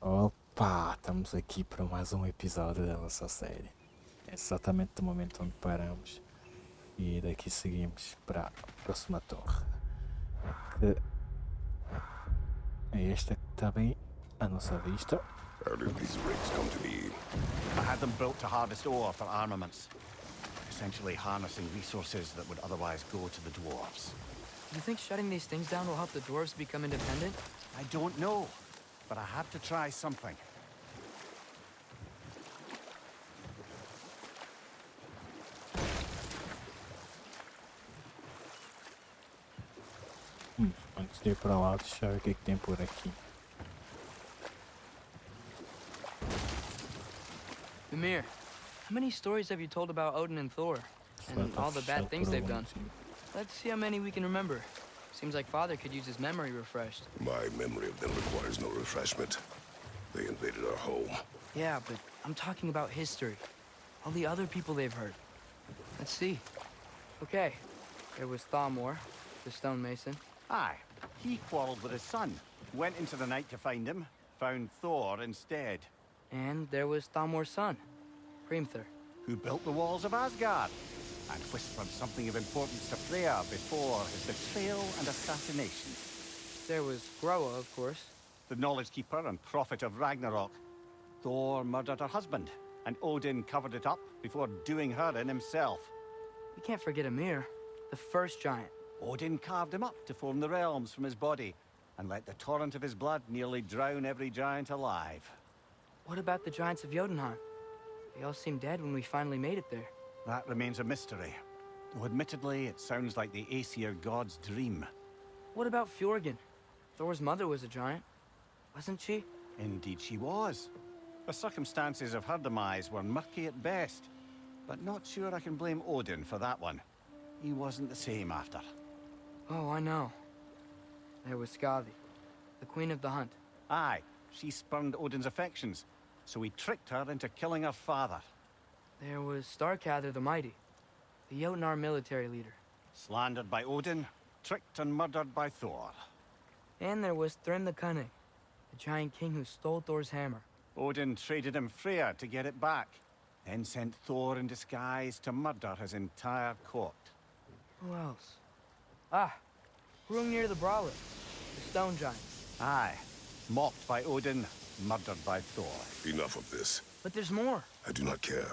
Opa, estamos aqui para mais um episódio da nossa série. É exatamente do momento onde paramos e daqui seguimos para a próxima torre, que é esta que está bem à nossa vista. How did these rigs come to be? I had them built to harvest ore for armaments, essentially harnessing resources that would otherwise go to the dwarves. You think shutting these things down will help the dwarves become independent? I don't know, but I have to try something. Antes de ir para lá, deixa eu ver o que tem por aqui. Ymir, how many stories have you told about Odin and Thor? And all the bad things they've done? Let's see how many we can remember. Seems like Father could use his memory refreshed. My memory of them requires no refreshment. They invaded our home. Yeah, but I'm talking about history. All the other people they've hurt. Let's see. Okay, there was Thamor, the stonemason. Aye, he quarreled with his son, went into the night to find him, found Thor instead. And there was Thamor's son, Hrimthur. Who built the walls of Asgard, and whispered something of importance to Freya before his betrayal and assassination. There was Groa, of course. The knowledge keeper and prophet of Ragnarok. Thor murdered her husband, and Odin covered it up before doing her in himself. We can't forget Ymir, the first giant. Odin carved him up to form the realms from his body, and let the torrent of his blood nearly drown every giant alive. What about the giants of Jotunheim? They all seemed dead when we finally made it there. That remains a mystery, though admittedly it sounds like the Aesir god's dream. What about Fjorgyn? Thor's mother was a giant, wasn't she? Indeed she was. The circumstances of her demise were murky at best, but not sure I can blame Odin for that one. He wasn't the same after. Oh, I know. There was Skavi, the queen of the hunt. Aye, she spurned Odin's affections, so he tricked her into killing her father. There was Starkather the Mighty, the Jotnar military leader. Slandered by Odin, tricked and murdered by Thor. And there was Thrym the Cunning, the giant king who stole Thor's hammer. Odin traded him Freya to get it back, then sent Thor in disguise to murder his entire court. Who else? Ah, Hrungnir the Brawler, the stone giant. Aye, mocked by Odin, murdered by Thor. Enough of this. But there's more. I do not care.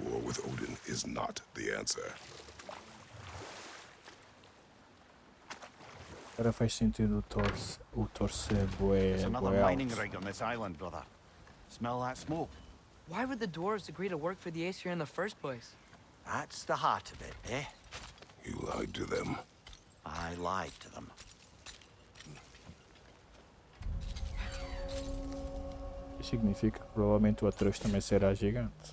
War with Odin is not the answer. Agora faz sentido o Thor ser bué, There's another bué mining alto. rig on this island, brother. Smell that smoke? Why would the dwarves agree to work for the Aesir in the first place? That's the heart of it, eh? You lied to them. I lied to them. Isso significa que provavelmente o Atreus também será gigante.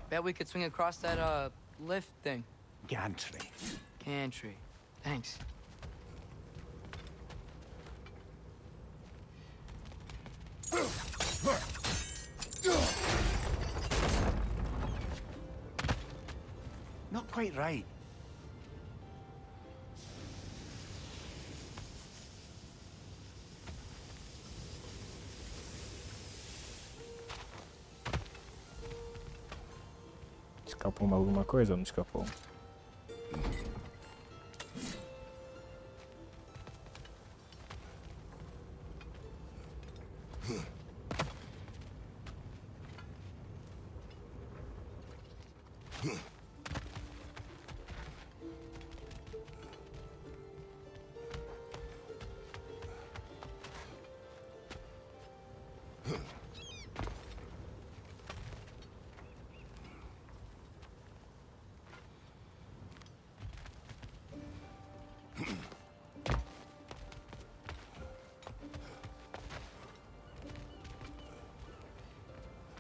Bet we could swing across that, lift thing. Gantry. Gantry. Thanks. Not quite right. Escapou-me alguma coisa ou não escapou?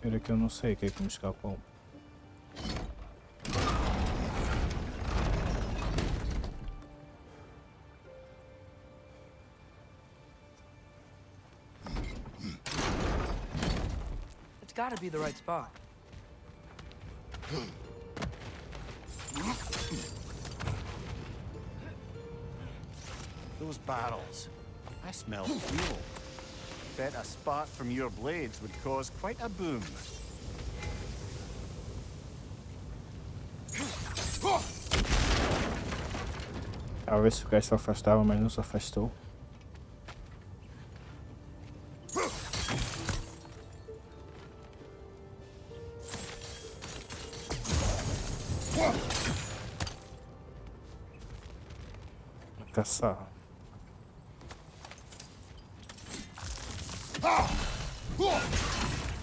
Era que eu não sei o que é que me escapou. It's gotta be the right spot. Those barrels. I smell fuel. Bet a spark from your blades would cause quite a boom. Talvez se o gajo se afastava, mas não se afastou. Caçar.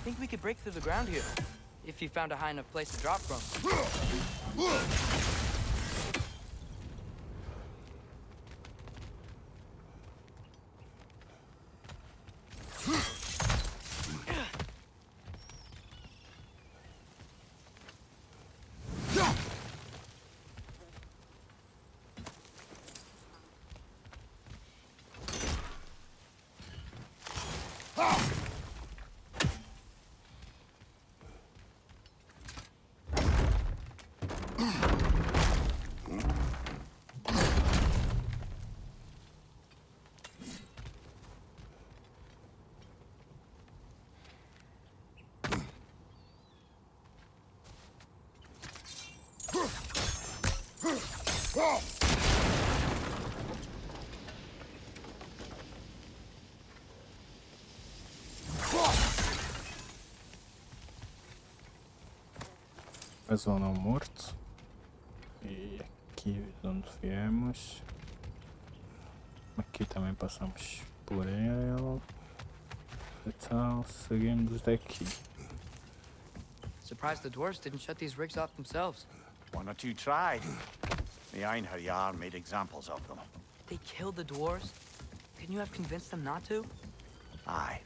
Think we could break through the ground here, if you found a high enough place to drop from. Mais um não morto. E aqui de onde viemos. Aqui também passamos por ele. Então seguimos daqui. Surprised the dwarves didn't shut these rigs off themselves. One or two tried. The Einherjar made examples of them. They killed the dwarves? Couldn't you have convinced them not to? Aye.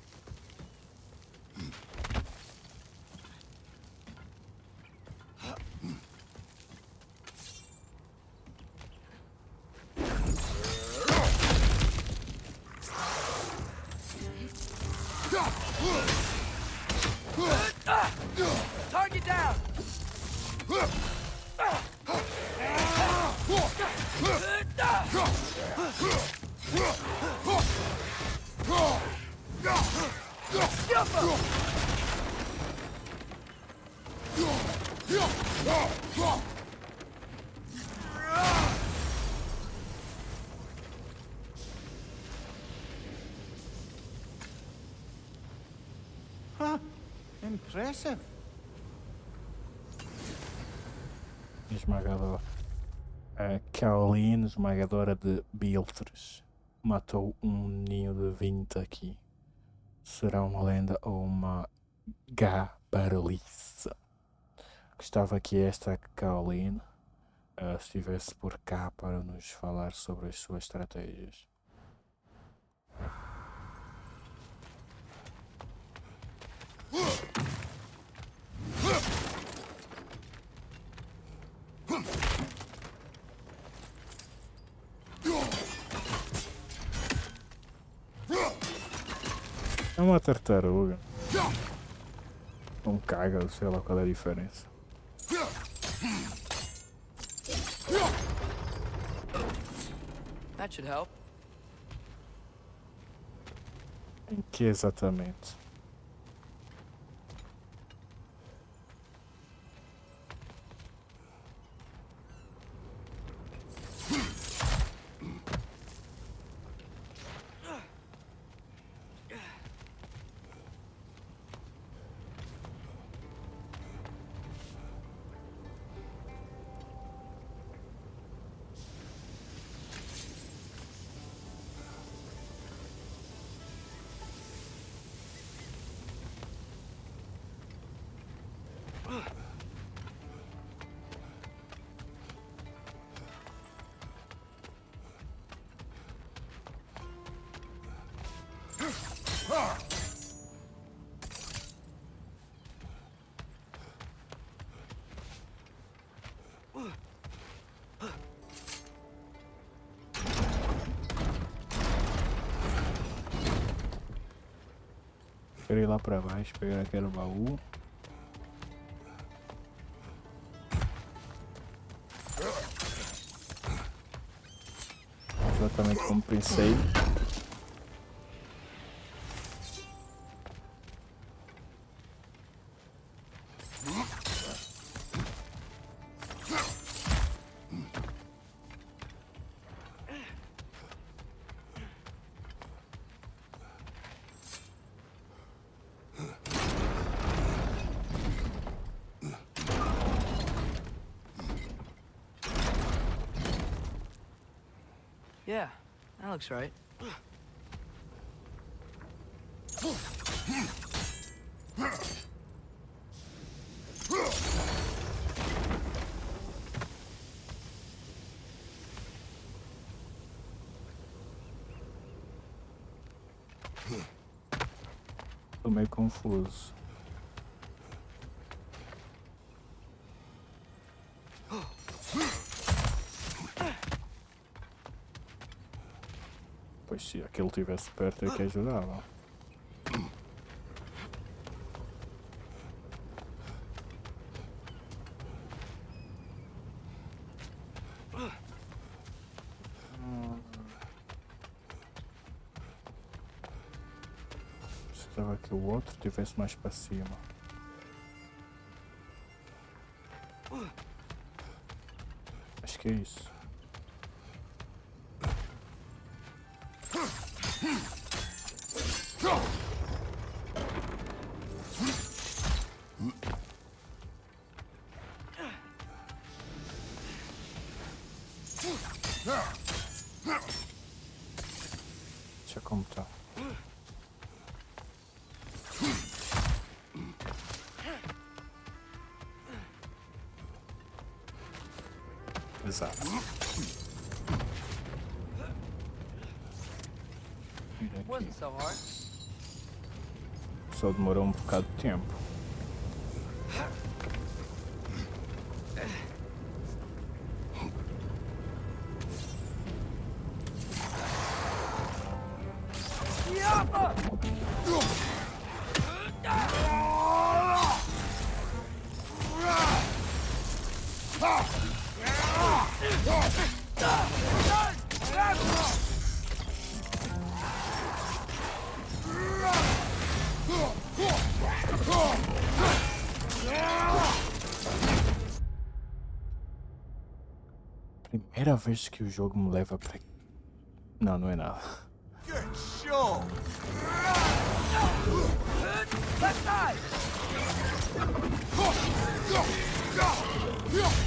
Target down! Huh. Impressive. Esmagador. A Caroline, esmagadora de Biltres, matou um ninho de 20 aqui. Será uma lenda ou uma gabaroliça? Gostava que esta Caroline estivesse por cá para nos falar sobre as suas estratégias. É uma tartaruga. Um caga, sei lá qual é a diferença. That should help. Em que exatamente? Quero ir lá para baixo, pegar aquele baú. Exatamente como pensei. Yeah, that looks right. Tô meio confuso. Pois se aquele estivesse perto é que ajudava. Precisava que o outro estivesse mais para cima. Acho que é isso. Deixa como está. Exato. Wasn't so hard. Só demorou um bocado de tempo. Primeira vez que o jogo me leva para... Não, não é nada. Good show! Left side! Got him!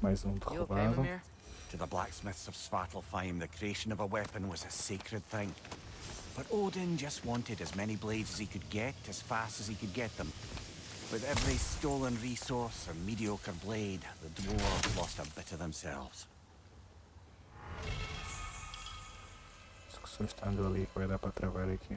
Mais um You okay, derrubado. Mimir? To the blacksmiths of Svartalfheim, the creation of a weapon was a sacred thing. But Odin just wanted as many blades as he could get, as fast as he could get them. With every stolen resource or mediocre blade, the dwarves lost a bit of themselves. Só estando ali que vai dar para travar aqui.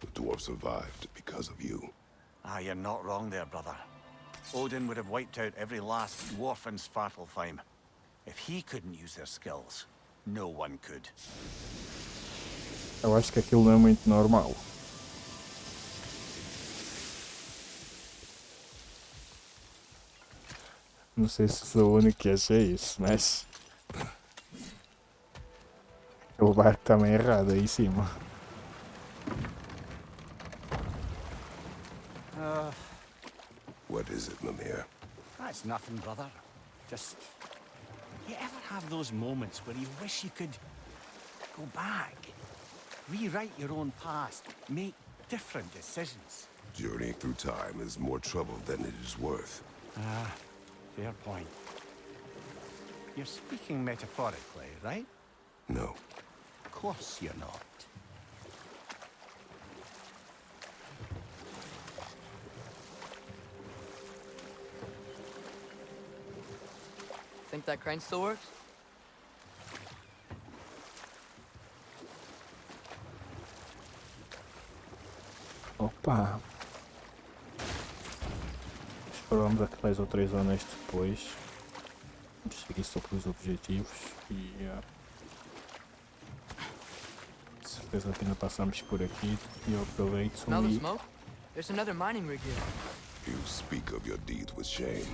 The dwarves survived because of you. Ah, you're not wrong there, brother. Odin would have wiped out every last dwarf in Svartalfheim. If he couldn't use their skills, no one could. Eu acho que aquilo não é muito normal. Não sei se sou o único que achei isso, mas... O barco tá meio errado aí em cima. What is it, Mimir? That's nothing, brother. Just... You ever have those moments where you wish you could go back, rewrite your own past, make different decisions? Journeying through time is more trouble than it is worth. Ah, fair point. You're speaking metaphorically, right? No. Of course you're not. Think that crane still works? Opa! Exploramos aquelas outras zonas depois. Vamos seguir só pelos objetivos e... certeza que ainda passamos por aqui e eu aproveito Smell the e... smoke? There's another mining rig here. You speak of your deeds with shame.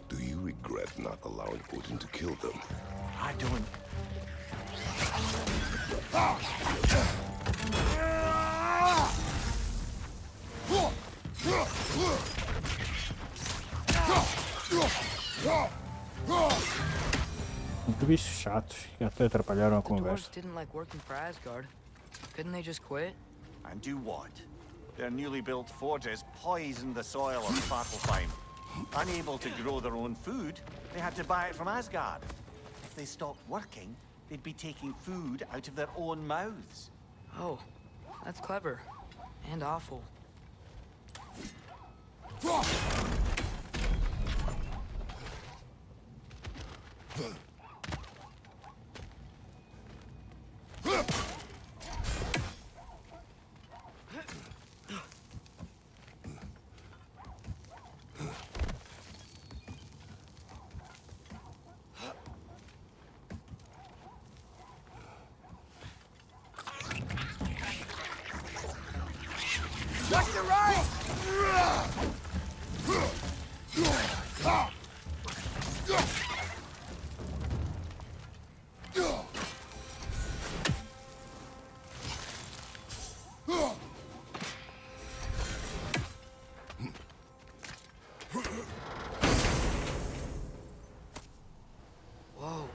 Do you regret not allowing Odin to kill them? I don't... Muito bichos chatos que até atrapalharam a The dwarves conversa. didn't like working for Asgard. Couldn't they just quit? And do what? Their newly built forges poisoned the soil of Svartalfheim. Unable to grow their own food, they had to buy it from Asgard. If they stopped working, they'd be taking food out of their own mouths. Oh, that's clever. And awful. Just right! Whoa.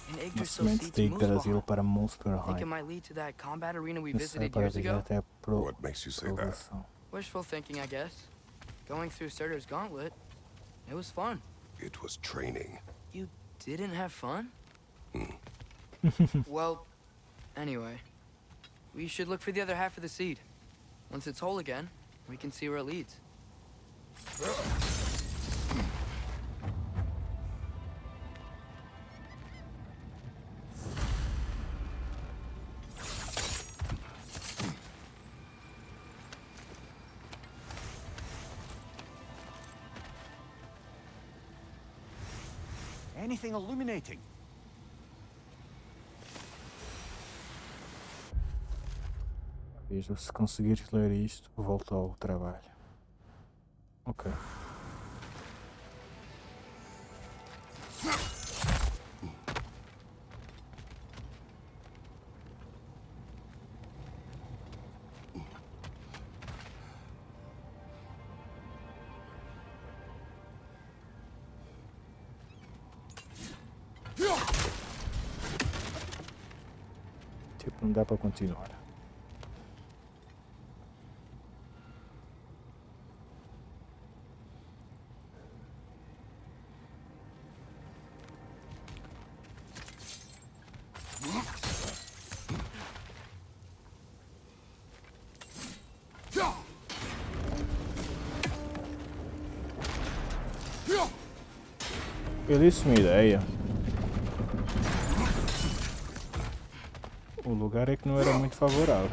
An Uma Yggdrasil semente seeds de moose Yggdrasil behind. para Think it Muspelheim. might lead to that combat arena we Necessário visited para years viajar ago? até a What makes you say that? provação. Wishful thinking, I guess. Going through Surtur's gauntlet. It was fun. It was training. You didn't have fun? Well, anyway. We should look for the other half of the seed. Once it's whole again, we can see where it leads. Anything illuminating? Veja, se conseguires ler isto, volta ao trabalho. Ok. Tipo, não dá para continuar. Eu disse uma ideia. O lugar é que não era muito favorável.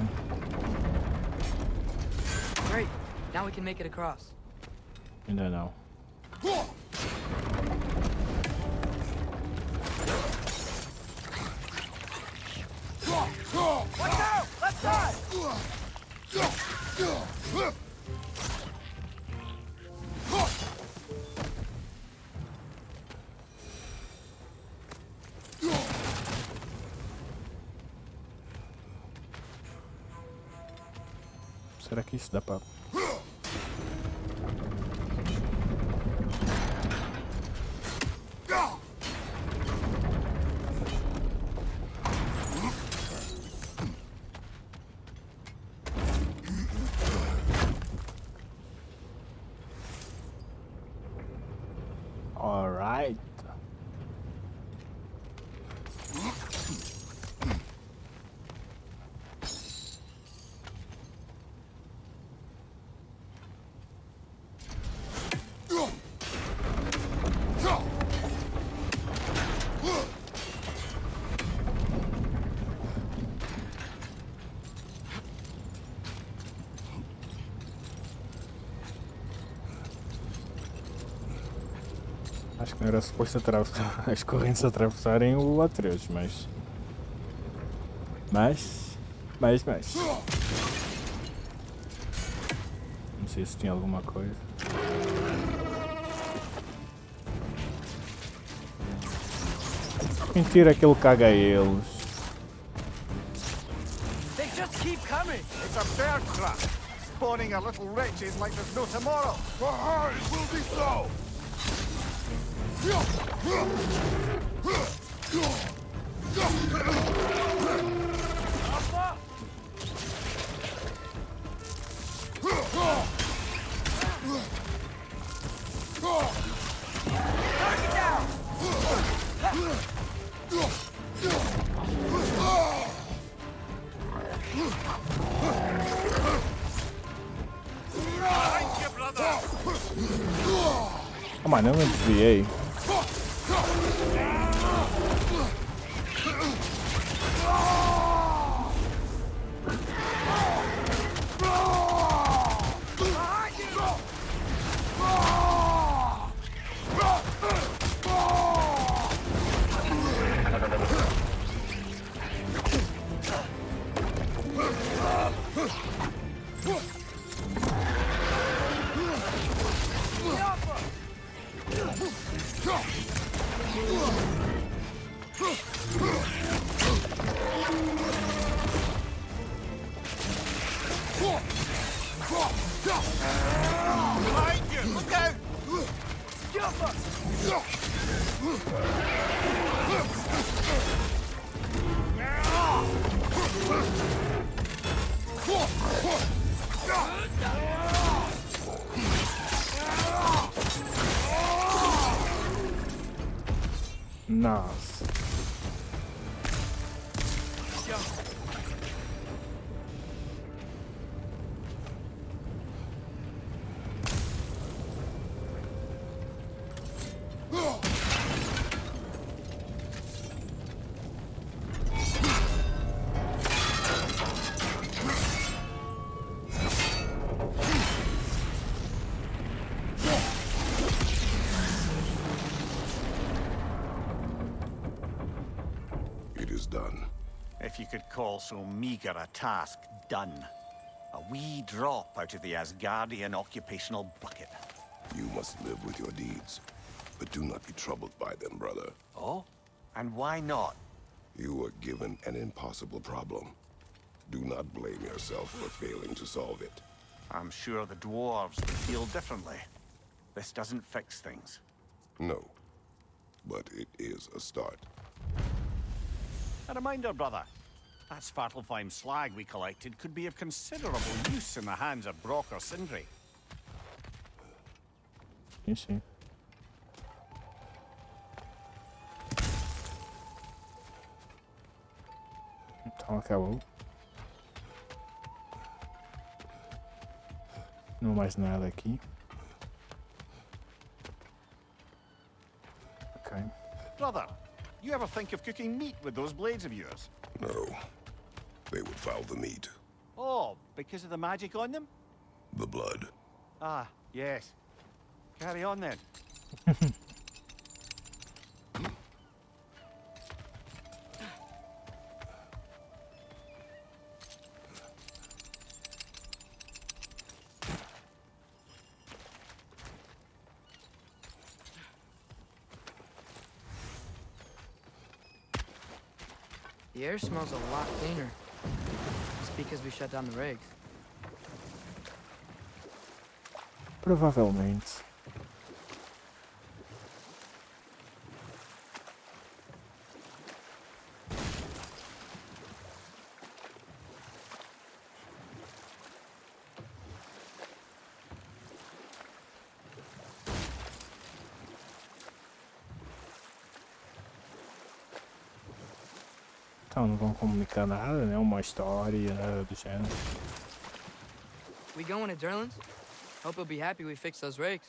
Great. Now we can make it across. Ainda não. Watch out! Left side! Será que isso dá para... Alright. Acho que não era suposto atravessar as correntes atravessarem o A3, mas... Não sei se tinha alguma coisa. Mentira que ele caga eles. They just keep coming. It's a bird trap, spawning a little wretches like there's no tomorrow. It will be so! Oh, mano, eu me desviei. Nossa. It is done. If you could call so meager a task done. A wee drop out of the Asgardian occupational bucket. You must live with your deeds, but do not be troubled by them, brother. Oh? And why not? You were given an impossible problem. Do not blame yourself for failing to solve it. I'm sure the dwarves would feel differently. This doesn't fix things. No, but it is a start. A reminder, brother. That Svartalfheim slag we collected could be of considerable use in the hands of Brock or Sindri. Sim. Então acabou. Não mais nada aqui. Okay. Brother, you ever think of cooking meat with those blades of yours? No, they would foul the meat. Oh, because of the magic on them? The blood. Ah, yes. Carry on then. The air smells a lot cleaner. It's because we shut down the rigs. Provavelmente. Então não vão comunicar nada, né? Uma história, nada do gênero. We going to Durlin's? Hope he'll be happy we fixed those rakes.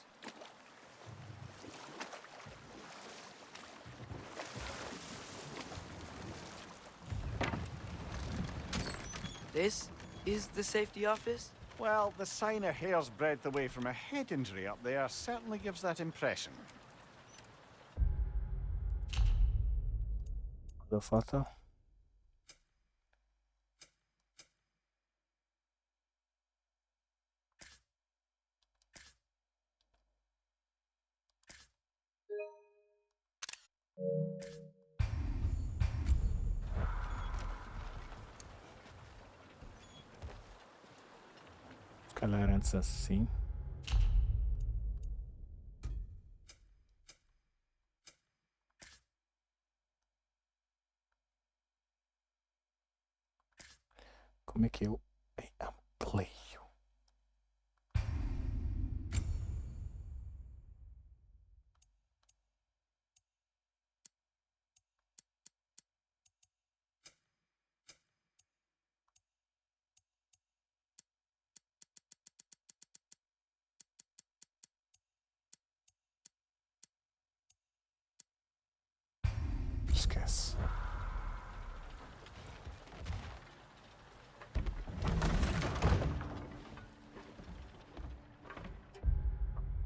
This is the safety office? Well, the sign a hair's breadth away from a head injury up there certainly gives that impression. Da foto. Se calhar antes assim. Como é que eu amplio? Esquece.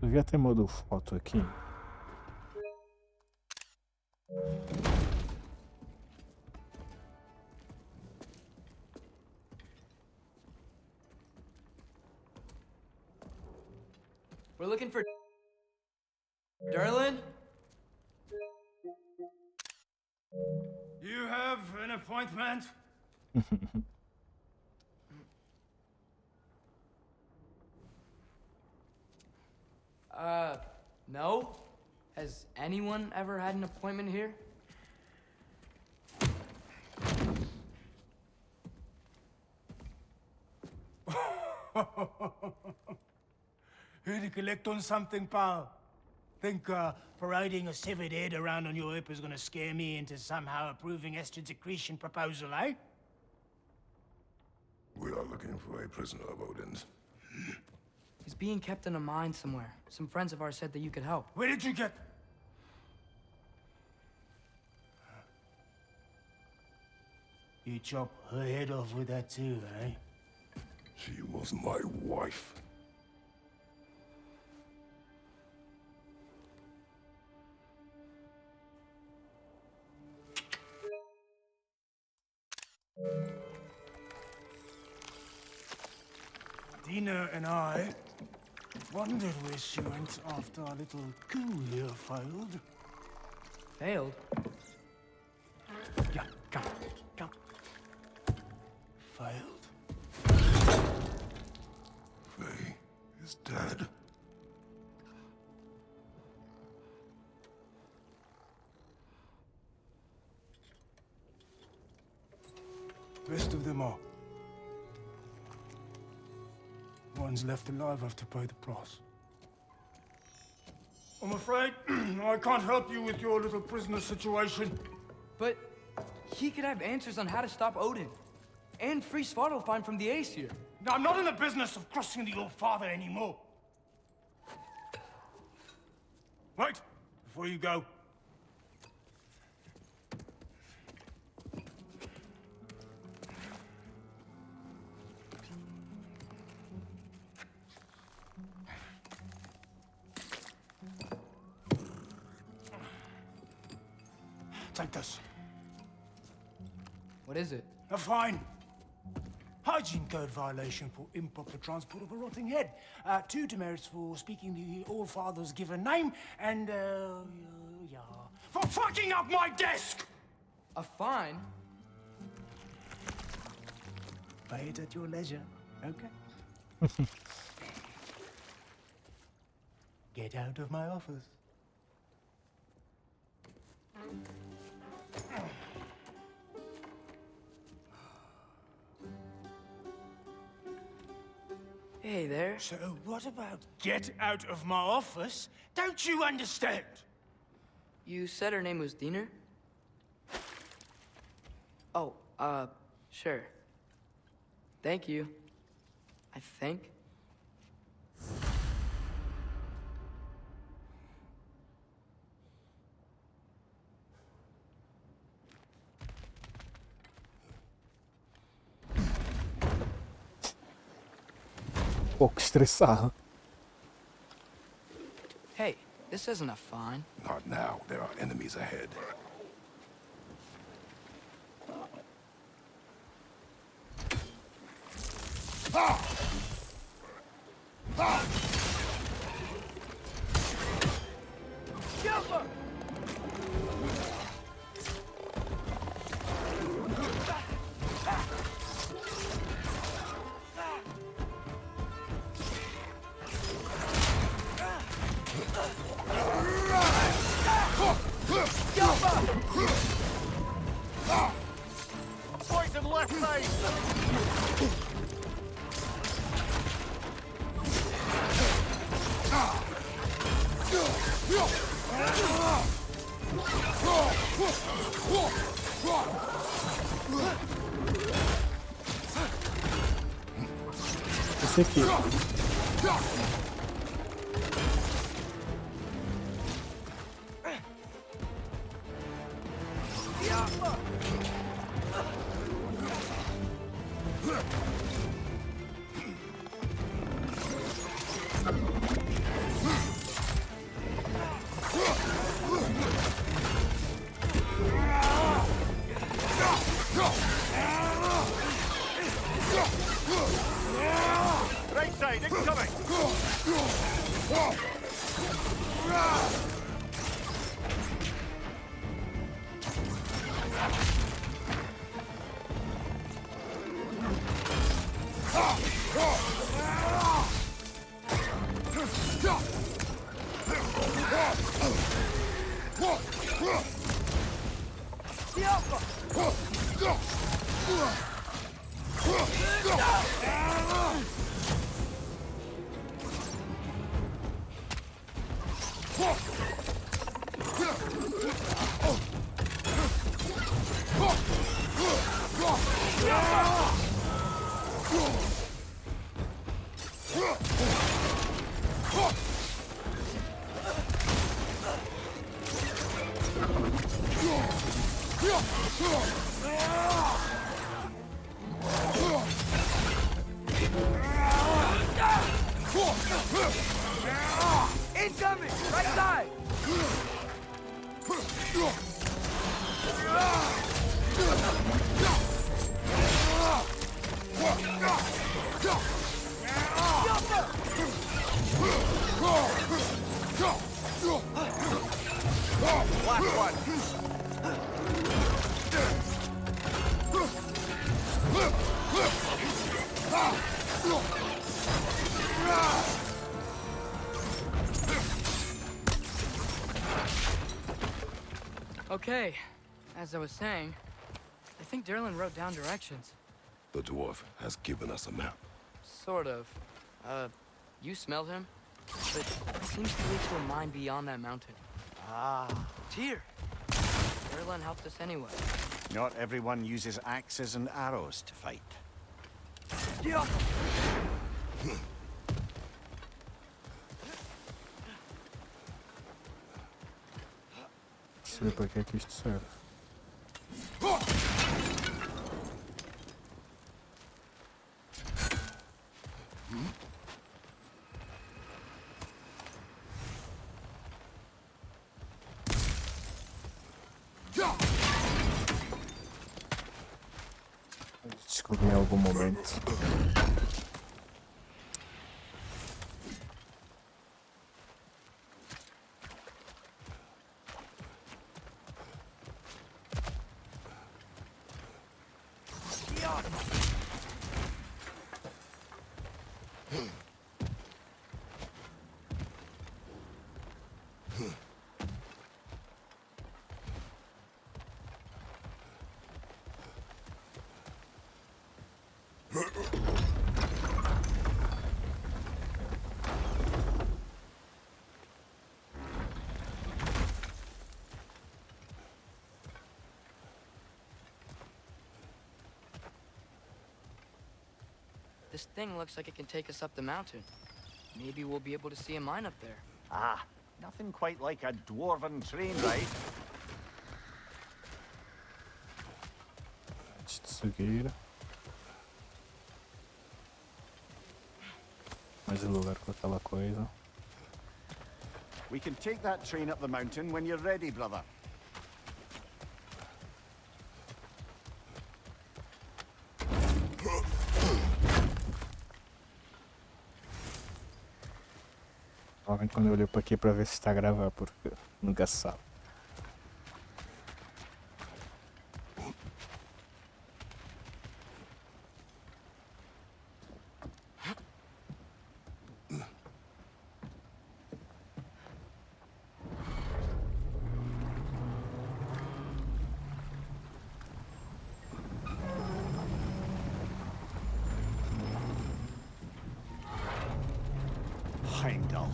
Devia ter modo foto aqui. We're looking for Durlin? You have an appointment? No? Has anyone ever had an appointment here? Here to collect on something, pal? Think parading a severed head around on your hip is gonna scare me into somehow approving Esther's accretion proposal, eh? We are looking for a prisoner of Odin's. He's being kept in a mine somewhere. Some friends of ours said that you could help. Where did you get... You chop her head off with that too, eh? She was my wife. Dina and I wondered where she went after our little coup here failed. Failed? Yeah, come. Failed. Faye is dead. Rest of them are. One's left alive have to pay the price. I'm afraid I can't help you with your little prisoner situation. But he could have answers on how to stop Odin. And free Svartalfheim from the ace here. Now, I'm not in the business of crossing the old father anymore. Wait, before you go. Take this. What is it? A fine. Hygiene code violation for improper transport of a rotting head. 2 demerits for speaking the All-Father's given name, and, yeah. For fucking up my desk! A fine? Pay it at your leisure, okay? Get out of my office. Hey there. So what about get out of my office? Don't you understand? You said her name was Diener? Oh, sure. Thank you. I think. Pouco estressado. Hey, this isn't a fine. Not now. There are enemies ahead. Poison left side! Esse aqui. Right side, incoming! Incoming! Right side! Last one! Okay, as I was saying, I think Durlin wrote down directions. The dwarf has given us a map. Sort of. You smelled him? But it seems to lead to a mine beyond that mountain. Ah. Here! Durlin helped us anyway. Not everyone uses axes and arrows to fight. Yeah. Sei pra que isto serve. Descobri em algum momento. This thing looks like it can take us up the mountain. Maybe we'll be able to see a mine up there. Ah, nothing quite like a dwarven train ride. Antes de seguir. Mais lugar com aquela coisa. We can take that train up the mountain when you're ready, brother. Normalmente quando eu olho para aqui para ver se está a gravar, porque nunca se sabe. Heimdall.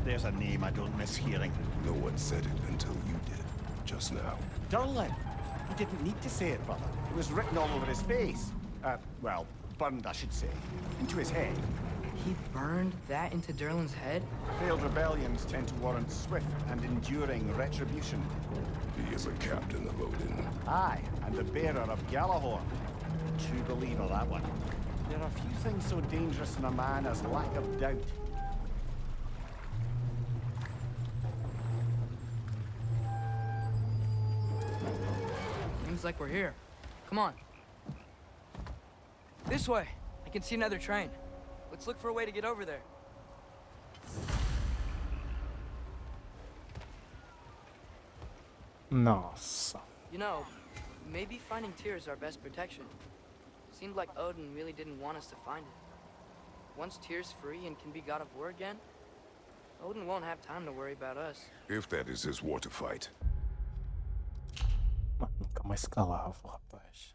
There's a name I don't miss hearing. No one said it until you did, just now. Durlin. He didn't need to say it, brother. It was written all over his face. Well, burned, I should say. Into his head. He burned that into Durlin's head? Failed rebellions tend to warrant swift and enduring retribution. He is a captain of Odin. Aye, and the bearer of Galahorn. True believer, that one. There are few things so dangerous in a man as lack of doubt. Seems like we're here. Come on. This way. I can see another train. Let's look for a way to get over there. Nossa. You know, maybe finding Tyr is our best protection. Seemed like Odin really didn't want us to find it. Once Tyr's free and can be god of war again, Odin won't have time to worry about us. If that is his war to fight. Mano, nunca mais calava, rapaz.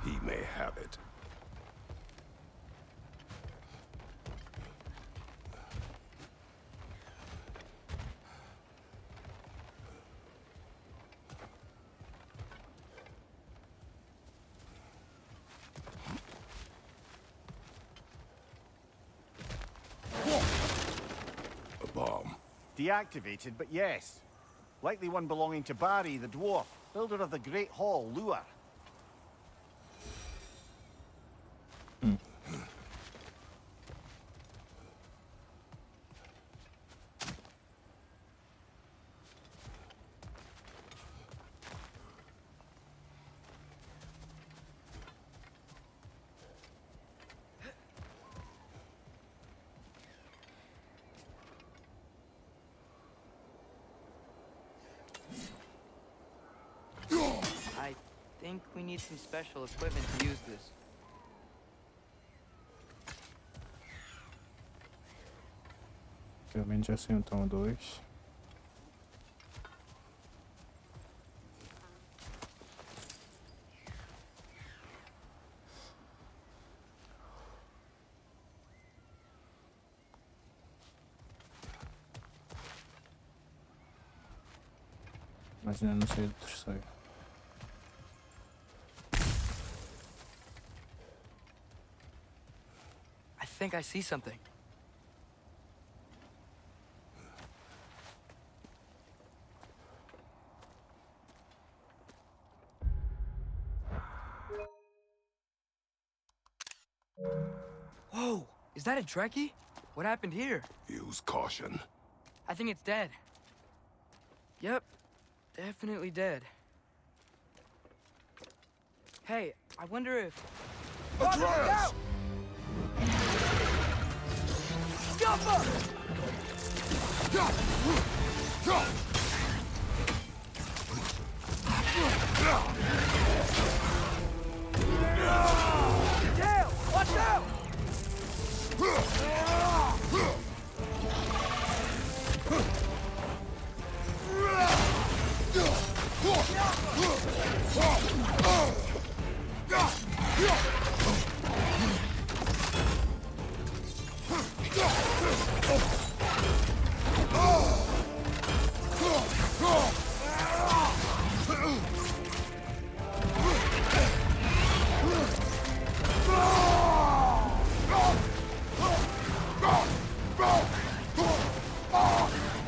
He may have it. A bomb. Deactivated, but yes. Likely one belonging to Barry, the dwarf, builder of the Great Hall, Lure. I think we need some special equipment to use this. Pelo menos já sei então dois. Mas ainda não sei do terceiro. I think I see something. Whoa! Is that a Trekkie? What happened here? Use caution. I think it's dead. Yep, definitely dead. Hey, I wonder if... Atreus! Tail! Watch out!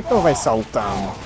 Então vai saltando.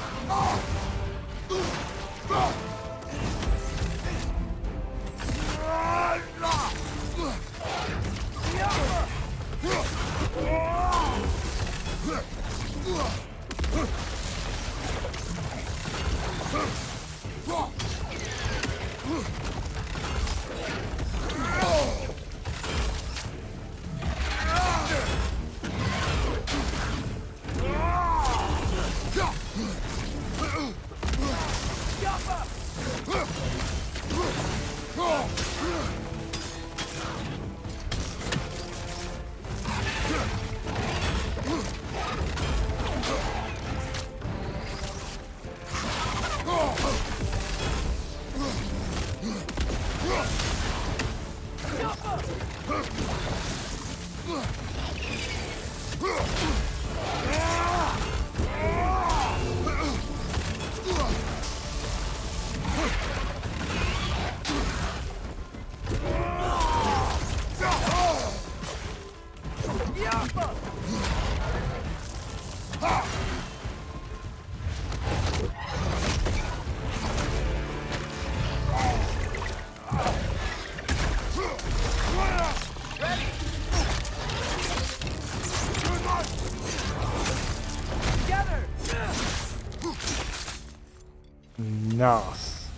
Nossa.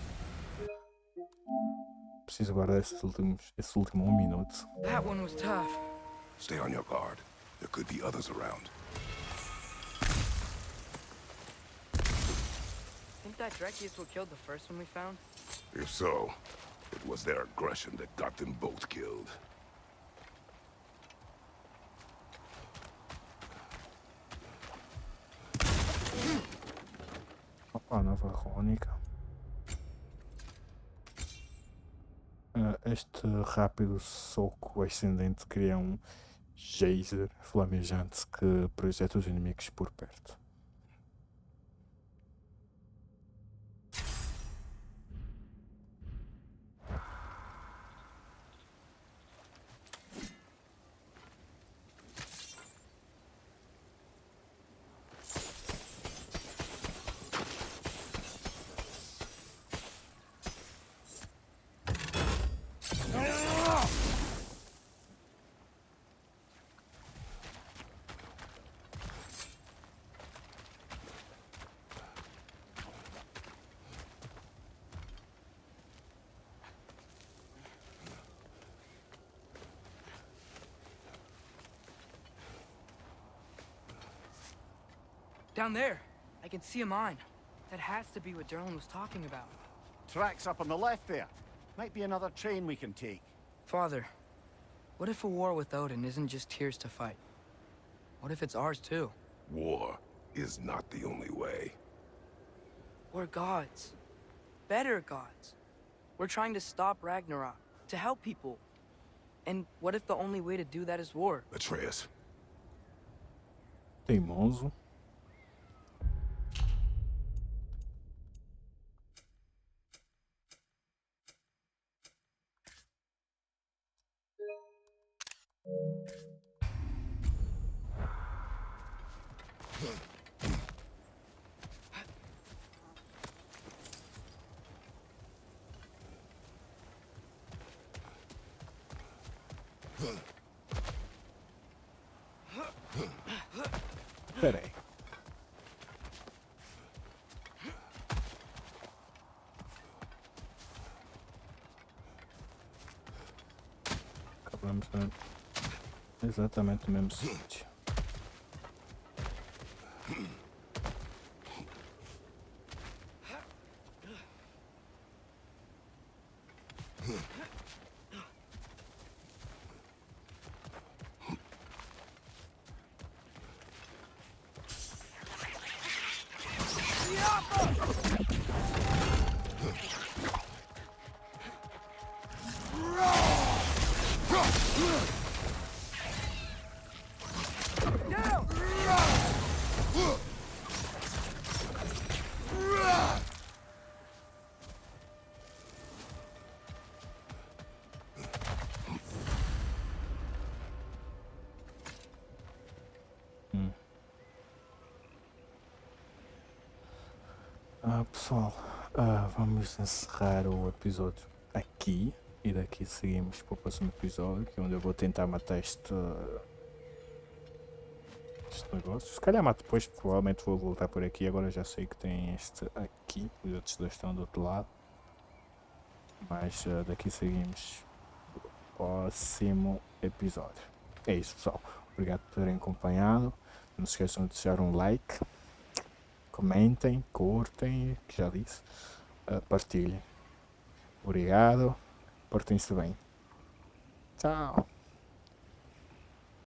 Preciso guardar esse último 1 minuto. That one was tough. Stay on your guard. There could be others around. Think that Drekius what killed the first one we found? If so, it was their aggression that got them both killed. Opa, nova crônica. Este rápido soco ascendente cria um geyser flamejante que projeta os inimigos por perto. Down there, I can see a mine. That has to be what Durlin was talking about. Tracks up on the left there. Might be another train we can take. Father, what if a war with Odin isn't just Tyr's to fight? What if it's ours too? War is not the only way. We're gods. Better gods. We're trying to stop Ragnarok, to help people. And what if the only way to do that is war? Atreus, Teimoso. Pera aí. Acabamos exatamente no mesmo sítio. Pessoal, vamos encerrar o episódio aqui e daqui seguimos para o próximo episódio, que é onde eu vou tentar matar este negócio. Se calhar mato depois, provavelmente vou voltar por aqui. Agora já sei que tem este aqui, os outros dois estão do outro lado. Mas daqui seguimos para o próximo episódio. É isso, pessoal. Obrigado por terem acompanhado. Não se esqueçam de deixar um like. Comentem, curtem, que já disse. Partilhem. Obrigado. Portem-se bem. Tchau.